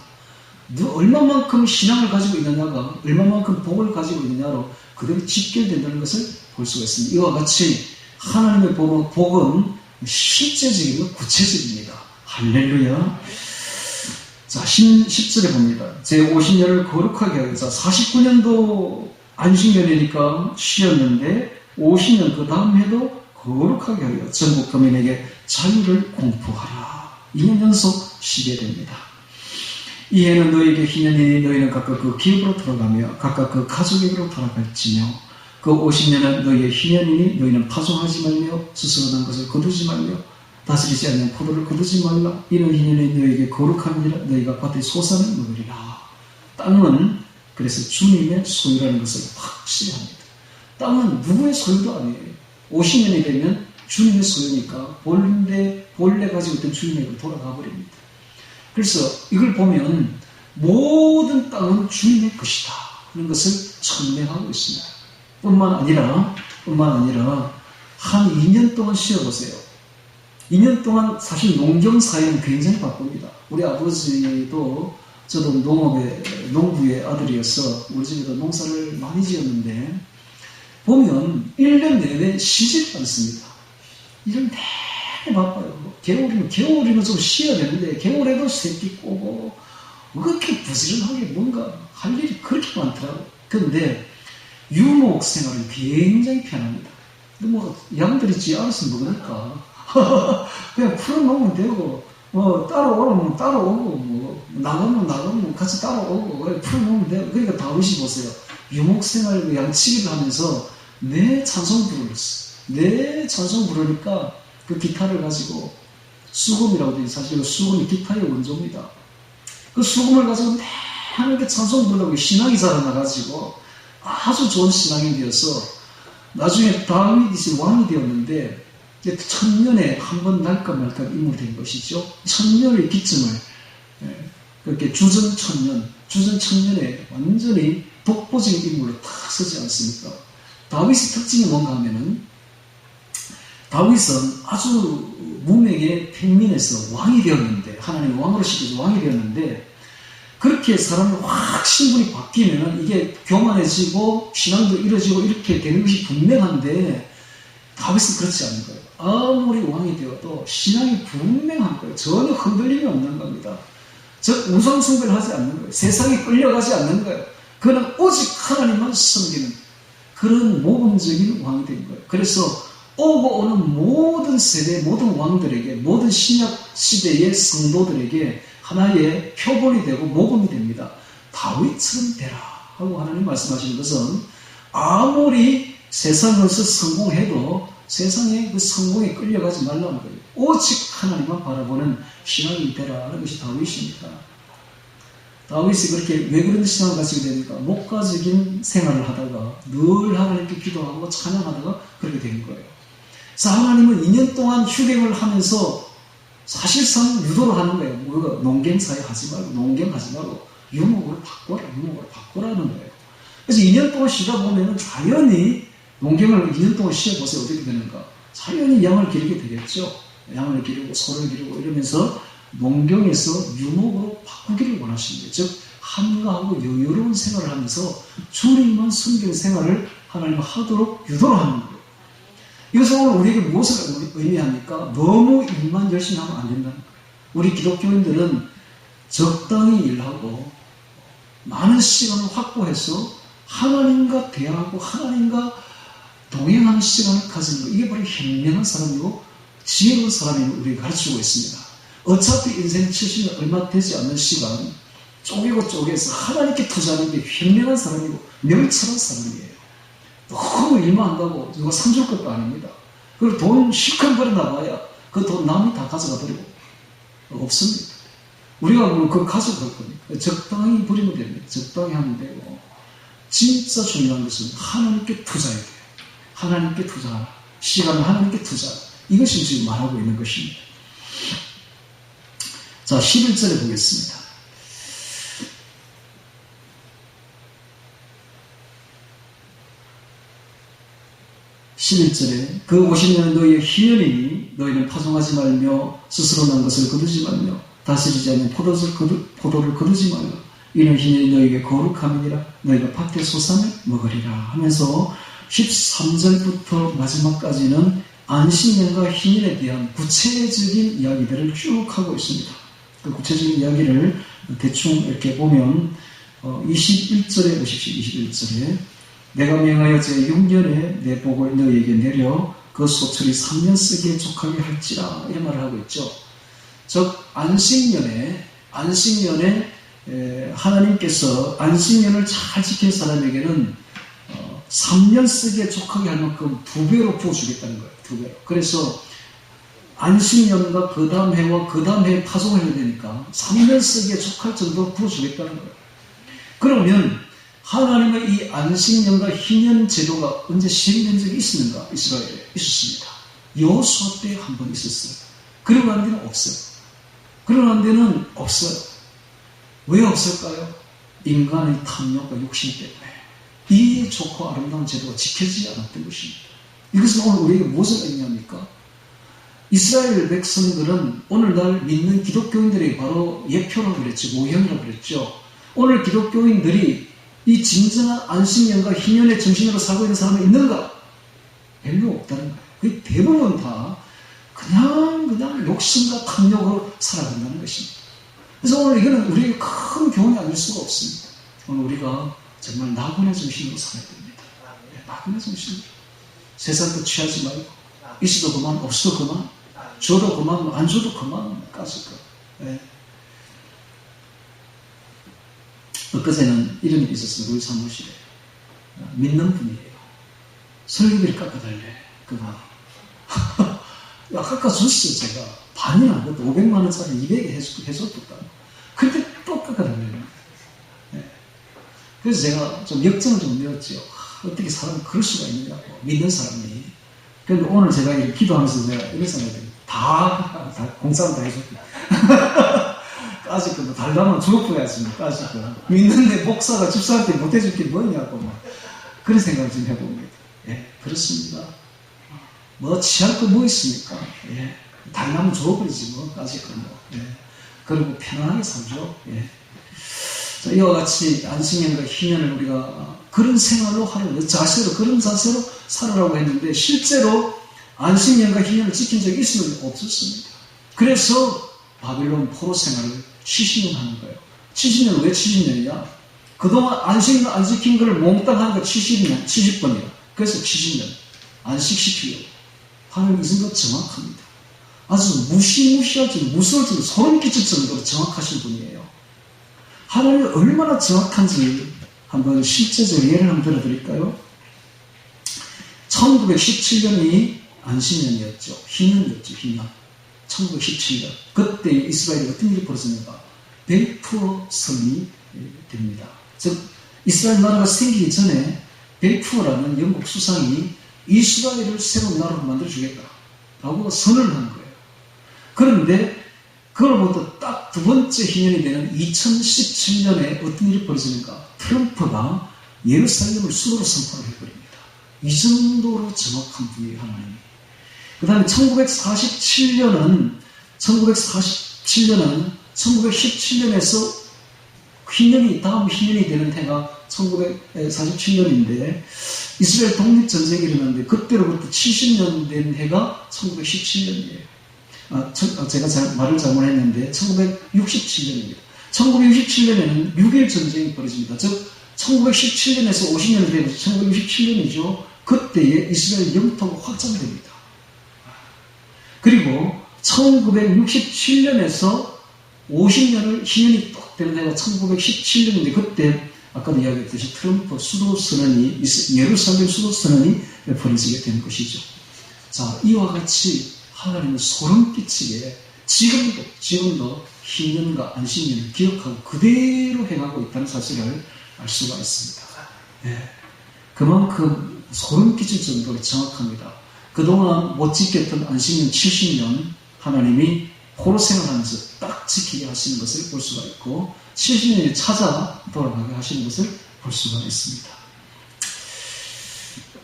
A: 얼마만큼 신앙을 가지고 있느냐가 얼마만큼 복을 가지고 있느냐로 그대로 직결된다는 것을 볼 수가 있습니다. 이와 같이 하나님의 복은 실제적이고 구체적입니다. 할렐루야. 자, 10절에 봅니다. 제50년을 거룩하게 하여. 자, 49년도 안식년이니까 쉬었는데 50년 그 다음 해도 거룩하게 하여 전국 거민에게 자유를 공포하라. 2년 연속 쉬게 됩니다. 이 해는 너에게 희년이니 너희는 각각 그 기업으로 돌아가며 각각 그 가족에게로 돌아갈지며 그 50년은 너희의 희년이니 너희는 파종하지 말며 스스로 난 것을 거두지 말며 다스리지 않는 포도를 거두지 말라. 이는 희년이 너희에게 거룩함이라. 너희가 밭의 소산을 먹으리라. 땅은 그래서 주님의 소유라는 것을 확실히 합니다. 땅은 누구의 소유도 아니에요. 50년이 되면 주님의 소유니까 본래 가지고 있던 주님에게 돌아가 버립니다. 그래서 이걸 보면 모든 땅은 주님의 것이다 하는 것을 천명하고 있습니다. 뿐만 아니라 한 2년 동안 쉬어보세요. 2년 동안 사실 농경사회는 굉장히 바쁩니다. 우리 아버지도 저도 농부의 아들이어서 우리 집에도 농사를 많이 지었는데 보면 1년 내내 쉬지 않습니다. 1년 내내 바빠요. 겨울이면 좀 쉬어야 되는데 겨울에도 새끼 꼬고 그렇게 부지런하게 뭔가 할 일이 그렇게 많더라고요. 그런데 유목 생활은 굉장히 편합니다. 양들이 지 알아서 먹으니까 그냥 풀어놓으면 되고 따라오면 따라오고 나가면 같이 따라오고 풀어놓으면 되고. 그러니까 다윗이 보세요. 유목생활 양치기를 하면서 내 찬송 부르었어. 내 찬송 부르니까 그 기타를 가지고 수금이라고 되어 있어요. 사실 수금이 기타의 원조입니다. 그 수금을 가지고 하나님께 찬송 부르려고 신앙이 자라나가지고 아주 좋은 신앙이 되어서 나중에 다윗이 왕이 되었는데 1000년에 한 번 날까 말까 인물이 된 것이죠. 1000년의 기점을 그렇게 주전 1000년에 완전히 독보적인 인물로 탁 서지 않습니까? 다윗의 특징이 뭔가 하면은 다윗은 아주 무명의 평민에서 왕이 되었는데 하나님의 왕으로 시켜서 왕이 되었는데 그렇게 사람이 확 신분이 바뀌면 이게 교만해지고 신앙도 이루어지고 이렇게 되는 것이 분명한데 다윗은 그렇지 않은 거예요. 아무리 왕이 되어도 신앙이 분명한 거예요. 전혀 흔들림이 없는 겁니다. 즉 우상숭배를 하지 않는 거예요. 세상에 끌려가지 않는 거예요. 그는 오직 하나님만 섬기는 그런 모범적인 왕이 된 거예요. 그래서 오고 오는 모든 세대, 모든 왕들에게, 모든 신약 시대의 성도들에게 하나의 표본이 되고 모범이 됩니다. 다윗처럼 되라 하고 하나님 말씀하시는 것은 아무리 세상에서 성공해도 세상의 그 성공에 끌려가지 말라는 거예요. 오직 하나님만 바라보는 신앙이 되라는 것이 다윗입니다. 다윗이 그렇게 왜 그런 신앙을 가지게 됩니까? 목가적인 생활을 하다가 늘 하나님께 기도하고 찬양하다가 그렇게 된 거예요. 그래서 하나님은 2년 동안 휴경을 하면서 사실상 유도를 하는 거예요. 뭐가 농경사에 하지 말고, 농경하지 말고 유목으로 바꾸라는 거예요. 그래서 2년 동안 쉬다 보면 자연히 농경을 2년 동안 쉬어보세요. 어떻게 되는가? 자연히 양을 기르게 되겠죠. 양을 기르고 소를 기르고 이러면서 농경에서 유목으로 바꾸기를 원하시는 거예요. 즉 한가하고 여유로운 생활을 하면서 주님만 섬기는 생활을 하나님은 하도록 유도를 하는 거예요. 이것은 오늘 우리에게 무엇을 의미합니까? 너무 일만 열심히 하면 안 된다는 거예요. 우리 기독교인들은 적당히 일하고 많은 시간을 확보해서 하나님과 대화하고 하나님과 동행하는 시간을 가지는 것, 이게 바로 현명한 사람이고 지혜로운 사람임을 우리가 가르치고 있습니다. 어차피 인생 70년 얼마 되지 않는 시간 쪼개고 쪼개서 하나님께 투자하는 게 현명한 사람이고 명철한 사람이에요. 너무 일만 한다고 누가 삼줄 것도 아닙니다. 그리고 돈 실컷 벌어나가야 그 돈 남이 다 가져가 버리고 없습니다. 우리가 뭐 그걸 가져갈 겁니까? 적당히 버리면 됩니다. 적당히 하면 되고 진짜 중요한 것은 하나님께 투자해야 돼요. 하나님께 투자하라. 시간을 하나님께 투자하라. 이것이 지금 말하고 있는 것입니다. 자, 11절에 보겠습니다. 11절에 그 50년은 너희의 희년이니 너희는 파송하지 말며 스스로 난 것을 거두지 말며 다스리지 않는 포도를 거두지 말라. 이는 희년이 너희에게 거룩함이니라. 너희가 밭의 소산을 먹으리라 하면서 13절부터 마지막까지는 안식년과 희년에 대한 구체적인 이야기들을 쭉 하고 있습니다. 그 구체적인 이야기를 대충 이렇게 보면 21절에 보십시오. 21절에 내가 명하여 제6년에 내 복을 너희에게 내려 그 소출이 3년 쓰기에 족하게 할지라 이런 말을 하고 있죠. 즉 안식년에 하나님께서 안식년을 잘 지킨 사람에게는 3년 쓰기에 족하게 할 만큼 2배로 부어주겠다는 거예요. 2배로. 그래서 안식년과 그 다음 해와 그 다음 해에 파송을 해야 되니까 3년 쓰기에 족할 정도로 부어주겠다는 거예요. 그러면 하나님의 이 안식년과 희년 제도가 언제 시행된 적이 있었는가? 이스라엘에 있었습니다. 여호수아 때 한 번 있었어요. 그러고 난 데는 없어요. 그러고 난 데는 없어요. 왜 없을까요? 인간의 탐욕과 욕심 때문에 이 좋고 아름다운 제도가 지켜지지 않았던 것입니다. 이것은 오늘 우리에게 무엇을 의미합니까? 이스라엘 백성들은 오늘날 믿는 기독교인들이 바로 예표라고 그랬죠. 모형이라고 그랬죠. 오늘 기독교인들이 이 진정한 안식년과 희년의 정신으로 살고 있는 사람이 있는가? 별로 없다는 거예요. 거의 대부분 다 그냥 욕심과 탐욕으로 살아간다는 것입니다. 그래서 오늘 이거는 우리에게 큰 교훈이 아닐 수가 없습니다. 오늘 우리가 정말 나그네 정신으로 살아야 됩니다. 나그네 정신으로. 세상 것 취하지 말고 있어도 그만, 없어도 그만, 줘도 그만, 안 줘도 그만까지 거. 네. 엊그제는 이런 일이 있었어요. 우리 사무실에. 믿는 분이에요. 설교비를 깎아달래. 그거. 야, 깎아줬어요, 제가. 반이나 안 됐다. 500만원짜리 200에 해줬다. 그때 또 깎아달래요. 네. 그래서 제가 좀 역정을 좀 내었죠. 어떻게 사람이 그럴 수가 있느냐고. 믿는 사람이. 그런데 오늘 제가 이렇게 기도하면서 제가 이런 생각이 들어요. 다 공사는 다 해줬다. 까짓 거, 달라면 죽어야지, 뭐, 까짓 거. 믿는데 목사가 집사한테 못해줄 게 뭐냐고, 막. 그런 생각을 좀 해봅니다. 예, 그렇습니다. 뭐, 취할 거 뭐 있습니까? 예. 달라면 죽어버리지, 뭐, 까짓 거, 뭐. 예. 그리고 편안하게 살죠. 예. 자, 이와 같이 안식년과 희년을 우리가 그런 생활로 하는, 자세로, 그런 자세로 살으라고 했는데, 실제로 안식년과 희년을 지킨 적이 있으면 없었습니다. 그래서 바빌론 포로 생활을 70년 하는 거예요. 70년 왜 70년이냐? 그동안 안식일 안 지킨 걸 몽땅 하는 거 70년, 70번이야. 그래서 70년. 안식시키려고. 하나님 이 생각 정확합니다. 아주 무시무시할 정도, 무서울 정도, 소름 끼칠 정도로 정확하신 분이에요. 하나님이 얼마나 정확한지 한번 실제적으로 예를 한번 들어드릴까요? 1917년이 안식년이었죠. 희년이었죠. 희년. 1917년. 그때 이스라엘에 어떤 일이 벌어졌는가? 벨푸어 선이 됩니다. 즉 이스라엘 나라가 생기기 전에 벨푸어라는 영국 수상이 이스라엘을 새로운 나라로 만들어주겠다라고 선언을 한 거예요. 그런데 그로부터 딱 두 번째 희년이 되는 2017년에 어떤 일이 벌어지는가? 트럼프가 예루살렘을 수도로 선포를 해버립니다. 이 정도로 정확한 분이에요, 하나님이. 그 다음에 1947년은 1917년에서 다음 희년이 되는 해가 1947년인데 이스라엘 독립전쟁이 일어났는데 그때로부터 70년 된 해가 1917년이에요. 제가 말을 잘못했는데 1967년입니다. 1967년에는 6.1 전쟁이 벌어집니다. 즉 1917년에서 50년이 되면서 1967년이죠. 그때에 이스라엘 영토가 확장됩니다. 그리고 1967년에서 50년을 희년이 딱 되는 해가 1917년인데 그때 아까도 이야기했듯이 트럼프 수도 선언이 예루살렘 수도 선언이 벌어지게 되는 것이죠. 자, 이와 같이 하나님은 소름 끼치게 지금도 희년과 안식년을 기억하고 그대로 행하고 있다는 사실을 알 수가 있습니다. 네. 그만큼 소름 끼칠 정도로 정확합니다. 그동안 못 지켰던 안식년 70년 하나님이 포로 생활하면서 딱 지키게 하시는 것을 볼 수가 있고 70년이 찾아 돌아가게 하시는 것을 볼 수가 있습니다.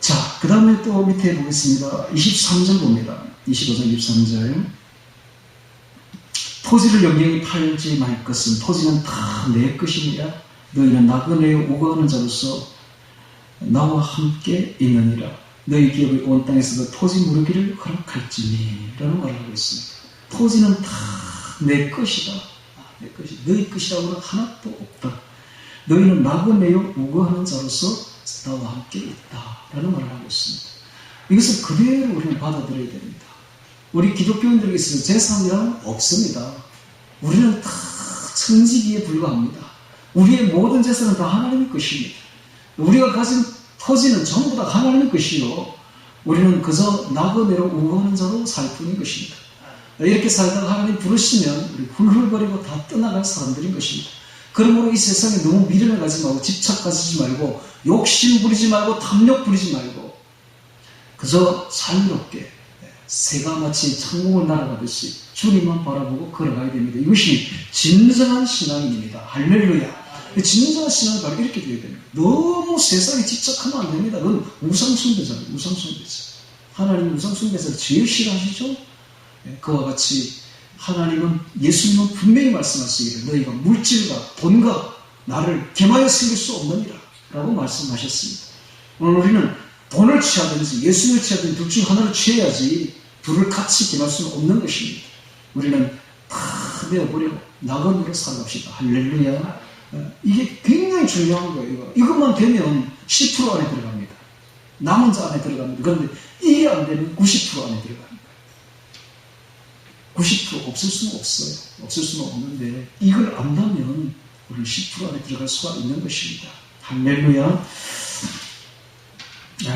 A: 자, 그 다음에 또 밑에 보겠습니다. 23절 봅니다. 25절, 23절. 토지를 영영히 팔지 말 것은 토지는 다 내 것이니라. 너희는 나그네에 우거하는 자로서 나와 함께 있느니라. 너희 기업이 온 땅에서도 토지 무르기를 허락할지니 라는 말을 하고 있습니다. 토지는 다 내 것이다. 내 것이 너희 것이라고는 하나도 없다. 너희는 나그네에 우거하는 자로서 나와 함께 있다 라는 말을 하고 있습니다. 이것을 그대로 우리는 받아들여야 됩니다. 우리 기독교인들에게 있어서 재산이란 없습니다. 우리는 다 천지기에 불과합니다. 우리의 모든 재산은 다 하나님의 것입니다. 우리가 가진 토지는 전부 다 하나님의 것이요. 우리는 그저 나그네로 우거하는 자로 살 뿐인 것입니다. 이렇게 살다가 하나님 부르시면 우리 훌훌거리고 다 떠나갈 사람들인 것입니다. 그러므로 이 세상에 너무 미련을 가지지 말고 집착 가지지 말고 욕심 부리지 말고 탐욕 부리지 말고 그저 자유롭게 새가 마치 천국을 날아가듯이 주님만 바라보고 걸어가야 됩니다. 이것이 진정한 신앙입니다. 할렐루야. 진정한 신앙은 바로 이렇게 되어야 됩니다. 너무 세상에 집착하면 안 됩니다. 그건 우상숭배잖아요. 우상숭배자. 하나님 우상숭배자를 제일 싫어하시죠? 그와 같이 하나님은 예수님은 분명히 말씀하시기를 너희가 물질과 돈과 나를 겸하여 섬길 수 없느니라 라고 말씀하셨습니다. 오늘 우리는 돈을 취하든지 예수님을 취하든지 둘 중 하나를 취해야지 둘을 같이 겸할 수는 없는 것입니다. 우리는 다 내어버리고 나그네로 살갑시다. 할렐루야. 이게 굉장히 중요한 거예요. 이것만 되면 10% 안에 들어갑니다. 남은 자 안에 들어갑니다. 그런데 이게 안 되면 90% 안에 들어갑니다. 90% 없을 수는 없어요. 없을 수는 없는데 이걸 안다면 우리는 10% 안에 들어갈 수가 있는 것입니다. 할렐루야.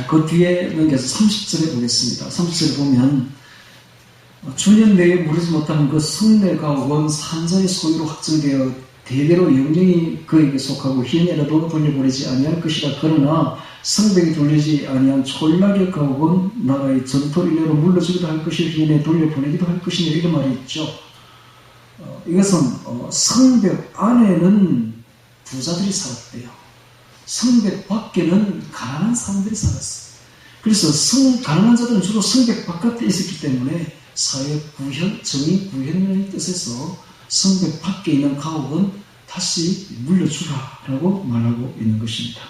A: 그 뒤에 넘겨서 30절에 보겠습니다. 30절에 보면 주년 내에 무르지 못하는 그 성내가 원 산자의 소유로 확정되어 대대로 영영이 그에게 속하고 희년이라도 돌려보내지 아니할 것이라. 그러나 성벽이 돌리지 아니한 촌락의 가옥은 나라의 전토 일례로 물러주기도 할 것이요 희년에 돌려보내기도 할 것이니 이런 말이 있죠. 이것은 성벽 안에는 부자들이 살았대요. 성벽 밖에는 가난한 사람들이 살았어요. 그래서 가난한 자들은 주로 성벽 바깥에 있었기 때문에 사회 구현, 정의 구현의 뜻에서 성벽 밖에 있는 가옥은 다시 물려주라라고 말하고 있는 것입니다.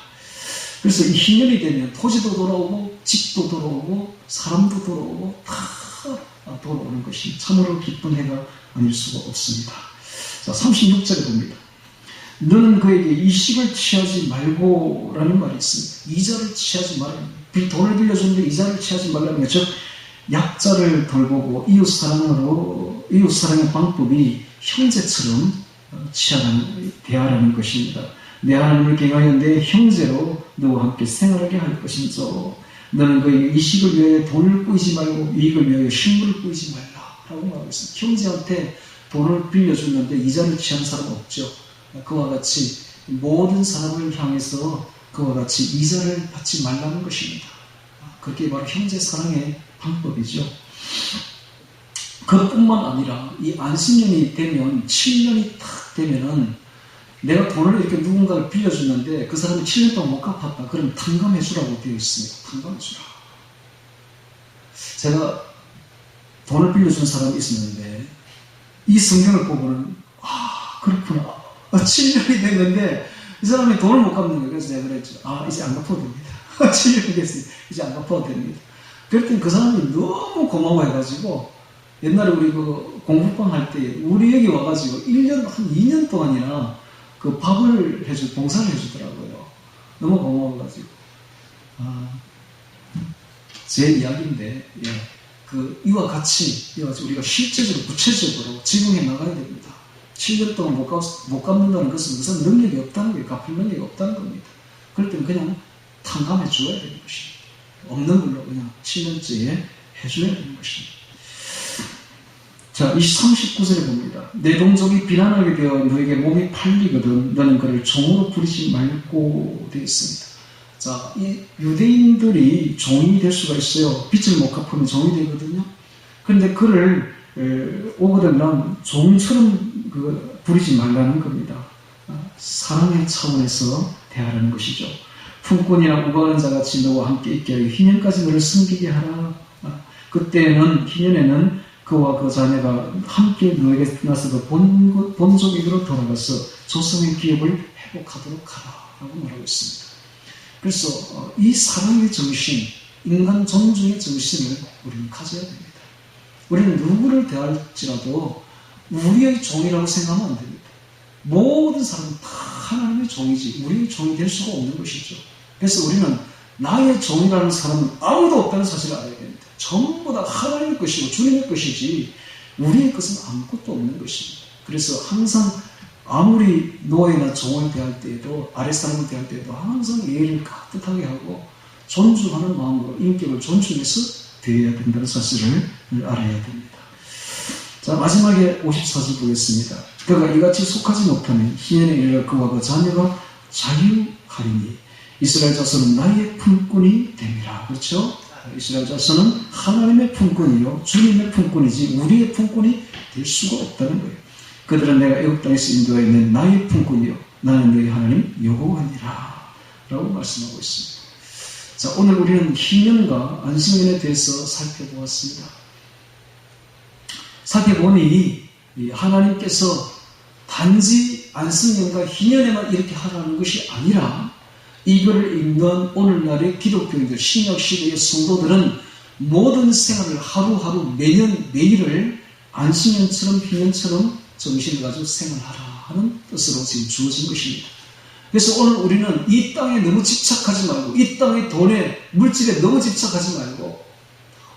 A: 그래서 이 희년이 되면 토지도 돌아오고 집도 돌아오고 사람도 돌아오고 다 돌아오는 것이 참으로 기쁜 해가 아닐 수가 없습니다. 자, 36절에 봅니다. 너는 그에게 이식을 취하지 말고 라는 말이 있습니다. 이자를 취하지 말아야 합니다. 돈을 빌려주는데 이자를 취하지 말라는 것, 즉 약자를 돌보고 이웃사랑의 방법이 형제처럼 대하라는 것입니다. 내 하나님을 경외하여 내 형제로 너와 함께 생활하게 할 것이죠. 너는 그에게 이식을 위하여 돈을 꾸이지 말고 이익을 위하여 식물을 꾸이지 말라 라고 말하고 있습니다. 형제한테 돈을 빌려주는데 이자를 취하는 사람은 없죠. 그와 같이 모든 사람을 향해서 그와 같이 이자를 받지 말라는 것입니다. 그게 바로 형제 사랑의 방법이죠. 그뿐만 아니라 이 안식년이 되면 7년이 딱 되면은 내가 돈을 이렇게 누군가를 빌려줬는데 그 사람이 7년 동안 못 갚았다. 그러면 탕감해주라고 되어 있습니다. 탕감해주라. 제가 돈을 빌려준 사람이 있었는데 이 성경을 보고는 그렇구나. 7년이 됐는데 이 사람이 돈을 못 갚는 거예요. 그래서 내가 그랬죠. 이제 안 갚아도 됩니다. 7년이 됐으니 이제 안 갚아도 됩니다. 그랬더니 그 사람이 너무 고마워해가지고 옛날에 우리 그 공부방 할 때 우리 여기 와가지고 한 2년 동안이나 그 밥을 봉사를 해주더라고요. 너무 고마워가지고. 제 이야기인데, 이와 같이 우리가 실제적으로 구체적으로 적용해 나가야 됩니다. 7년 동안 못 갚는다는 것은 무슨 능력이 없다는 거예요. 갚을 능력이 없다는 겁니다. 그럴 때는 그냥 탕감해 줘야 되는 것입니다. 없는 걸로 그냥 7년째에 해줘야 되는 것입니다. 자, 39절에 봅니다. 내 동족이 비난하게 되어 너에게 몸이 팔리거든 너는 그를 종으로 부리지 말고 되어 있습니다. 자, 이 유대인들이 종이 될 수가 있어요. 빚을 못 갚으면 종이 되거든요. 그런데 그를 오거든 종처럼 부리지 말라는 겁니다. 사랑의 차원에서 대하라는 것이죠. 품꾼이나 우거하는 자같이 너와 함께 있게 하여 희년까지 너를 섬기게 하라. 그때는 희년에는 그와 그 자녀가 함께 너에게 나서도 본족에게로 돌아가서 조상의 기업을 회복하도록 하라 라고 말하고 있습니다. 그래서 이 사랑의 정신, 인간 존중의 정신을 우리는 가져야 됩니다. 우리는 누구를 대할지라도 우리의 종이라고 생각하면 안 됩니다. 모든 사람은 다 하나님의 종이지 우리의 종이 될 수가 없는 것이죠. 그래서 우리는 나의 종이라는 사람은 아무도 없다는 사실을 알아야 됩니다. 전부 다 하나님의 것이고 주님의 것이지 우리의 것은 아무것도 없는 것입니다. 그래서 항상 아무리 노예나 종을 대할 때에도 아랫사람을 대할 때에도 항상 예의를 깍듯하게 하고 존중하는 마음으로 인격을 존중해서 대해야 된다는 사실을 알아야 됩니다. 자, 마지막에 54절 보겠습니다. 그가 이같이 속하지 못하면 희년에 이르러 그와 그 자녀가 자유하리니 이스라엘 자손은 나의 품꾼이 됨이라. 그렇죠? 이스라엘 자손은 하나님의 품꾼이요 주님의 품꾼이지 우리의 품꾼이 될 수가 없다는 거예요. 그들은 내가 애굽 땅에서 인도하여 있는 나의 품꾼이요 나는 너희 하나님 여호와니라 라고 말씀하고 있습니다. 자, 오늘 우리는 희년과 안식년에 대해서 살펴보았습니다. 살펴보니 하나님께서 단지 안식년과 희년에만 이렇게 하라는 것이 아니라 이거를 읽는 오늘날의 기독교인들, 신약시대의 성도들은 모든 생활을 하루하루 매년 매일을 안식년처럼 희년처럼 정신을 가지고 생활하라 하는 뜻으로 지금 주어진 것입니다. 그래서 오늘 우리는 이 땅에 너무 집착하지 말고 이 땅의 돈에 물질에 너무 집착하지 말고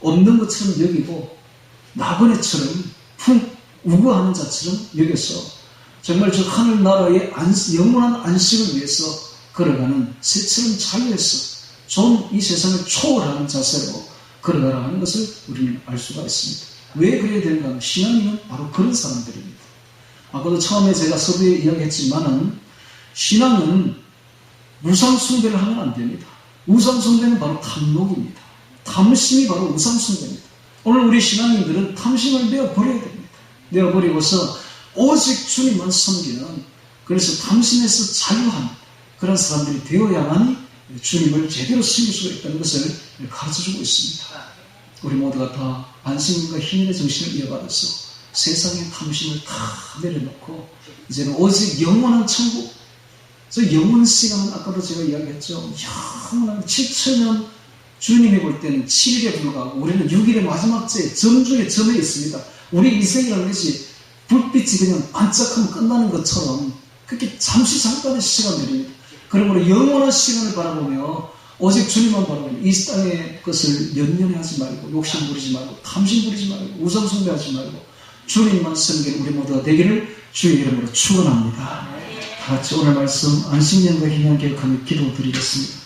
A: 없는 것처럼 여기고 나그네처럼 우거하는 자처럼 여겨서 정말 저 하늘나라의 영원한 안식을 위해서 걸어가는 새처럼 자유해서 이 세상을 초월하는 자세로 걸어가라 하는 것을 우리는 알 수가 있습니다. 왜 그래야 되는가 하면 신앙인은 바로 그런 사람들입니다. 아까도 처음에 제가 서두에 이야기했지만은 신앙은 우상숭배를 하면 안 됩니다. 우상숭배는 바로 탐욕입니다. 탐심이 바로 우상숭배입니다. 오늘 우리 신앙인들은 탐심을 내어버려야 됩니다. 내어버리고서 오직 주님만 섬기는 그래서 탐심에서 자유한 그런 사람들이 되어야만이 주님을 제대로 섬길 수가 있다는 것을 가르쳐주고 있습니다. 우리 모두가 다 안식년과 희년의 정신을 이어받아서 세상의 탐심을 다 내려놓고 이제는 오직 영원한 천국, 저 영원 시간은 아까도 제가 이야기했죠. 영원한 7천년 주님이 볼 때는 7일에 불과하고 우리는 6일의 마지막 째, 점중에 점에 있습니다. 우리 인생이라는 것이 불빛이 그냥 반짝하면 끝나는 것처럼 그렇게 잠깐의 시간들입니다. 그러므로 영원한 시간을 바라보며 오직 주님만 바라보며 이 땅의 것을 연연해 하지 말고 욕심 부리지 말고 탐심 부리지 말고 우상 숭배하지 말고 주님만 섬기는 우리 모두가 되기를 주의 이름으로 축원합니다. 다 같이 오늘 말씀 안식년과 희망 기억하며 기도드리겠습니다.